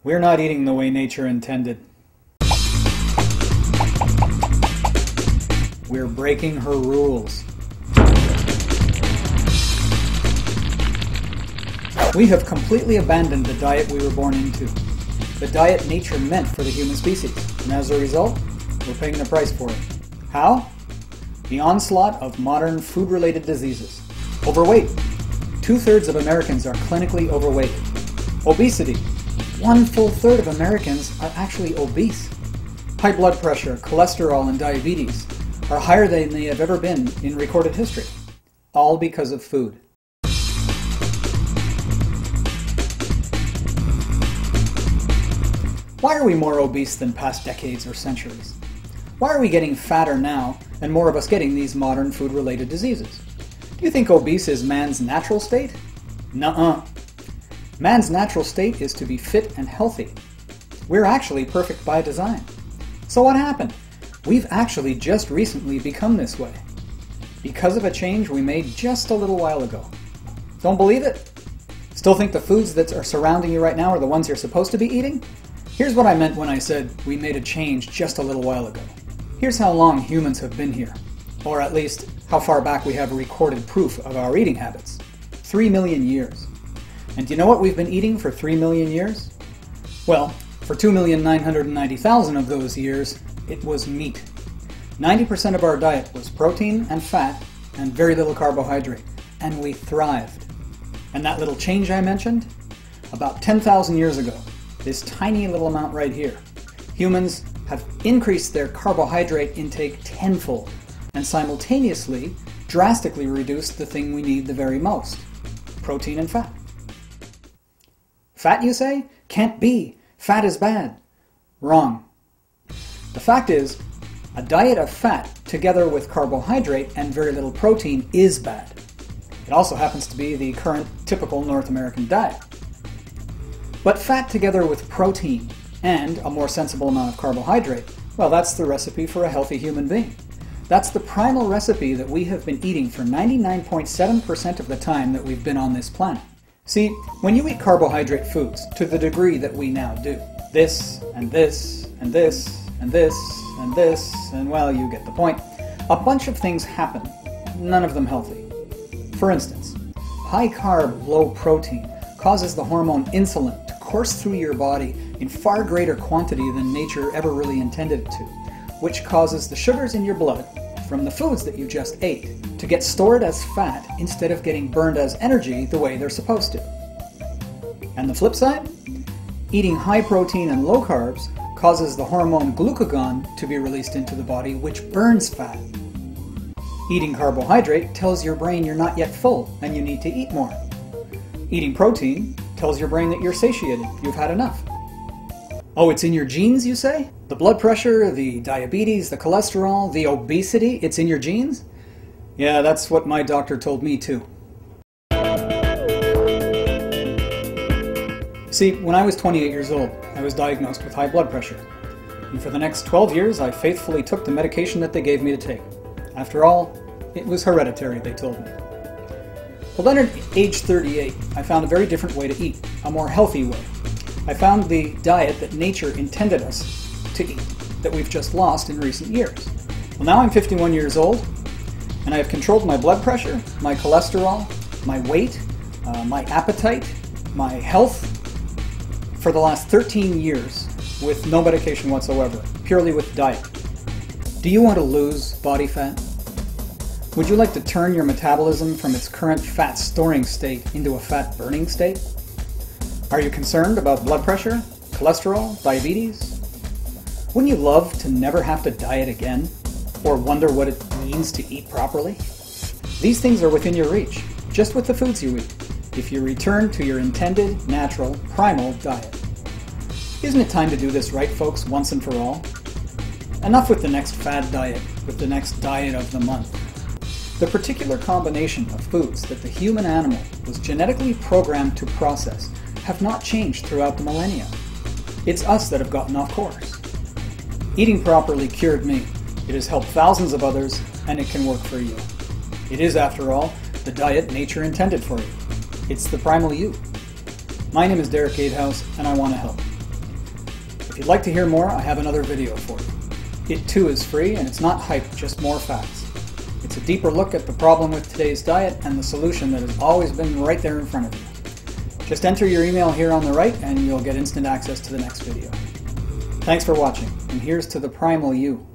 We're not eating the way nature intended. We're breaking her rules. We have completely abandoned the diet we were born into, the diet nature meant for the human species, and as a result, we're paying the price for it. How? The onslaught of modern food-related diseases. Overweight. 2/3 of Americans are clinically overweight. Obesity. 1/3 of Americans are actually obese. High blood pressure, cholesterol, and diabetes are higher than they have ever been in recorded history, all because of food. Why are we more obese than past decades or centuries? Why are we getting fatter now and more of us getting these modern food-related diseases? Do you think obese is man's natural state? Nuh-uh. Man's natural state is to be fit and healthy. We're actually perfect by design. So what happened? We've actually just recently become this way, because of a change we made just a little while ago. Don't believe it? Still think the foods that are surrounding you right now are the ones you're supposed to be eating? Here's what I meant when I said we made a change just a little while ago. Here's how long humans have been here, or at least how far back we have recorded proof of our eating habits. 3 million years. And do you know what we've been eating for 3 million years? Well, for 2,990,000 of those years, it was meat. 90% of our diet was protein and fat and very little carbohydrate, and we thrived. And that little change I mentioned? About 10,000 years ago, this tiny little amount right here, humans have increased their carbohydrate intake tenfold and simultaneously drastically reduced the thing we need the very most, protein and fat. Fat, you say? Can't be. Fat is bad. Wrong. The fact is, a diet of fat together with carbohydrate and very little protein is bad. It also happens to be the current typical North American diet. But fat together with protein and a more sensible amount of carbohydrate, well, that's the recipe for a healthy human being. That's the primal recipe that we have been eating for 99.7% of the time that we've been on this planet. See, when you eat carbohydrate foods to the degree that we now do, this and this and this and this and this, and well, you get the point, a bunch of things happen, none of them healthy. For instance, high carb, low protein causes the hormone insulin to course through your body in far greater quantity than nature ever really intended it to, which causes the sugars in your blood from the foods that you just ate to get stored as fat instead of getting burned as energy the way they're supposed to. And the flip side? Eating high protein and low carbs causes the hormone glucagon to be released into the body, which burns fat. Eating carbohydrate tells your brain you're not yet full and you need to eat more. Eating protein tells your brain that you're satiated, you've had enough. Oh, it's in your genes, you say? The blood pressure, the diabetes, the cholesterol, the obesity, it's in your genes? Yeah, that's what my doctor told me too. See, when I was 28 years old, I was diagnosed with high blood pressure. And for the next 12 years, I faithfully took the medication that they gave me to take. After all, it was hereditary, they told me. Well, then at age 38, I found a very different way to eat, a more healthy way. I found the diet that nature intended us to eat, that we've just lost in recent years. Well, now I'm 51 years old, and I have controlled my blood pressure, my cholesterol, my weight, my appetite, my health for the last 13 years with no medication whatsoever, purely with diet. Do you want to lose body fat? Would you like to turn your metabolism from its current fat storing state into a fat burning state? Are you concerned about blood pressure, cholesterol, diabetes? Wouldn't you love to never have to diet again, or wonder what it means to eat properly? These things are within your reach, just with the foods you eat, if you return to your intended, natural, primal diet. Isn't it time to do this right, folks, once and for all? Enough with the next fad diet, with the next diet of the month. The particular combination of foods that the human animal was genetically programmed to process have not changed throughout the millennia. It's us that have gotten off course. Eating properly cured me. It has helped thousands of others, and it can work for you. It is, after all, the diet nature intended for you. It's the Primal You. My name is Derek Gatehouse, and I want to help. If you'd like to hear more, I have another video for you. It too is free, and it's not hype, just more facts. It's a deeper look at the problem with today's diet and the solution that has always been right there in front of you. Just enter your email here on the right and you'll get instant access to the next video. Thanks for watching, and here's to the Primal You.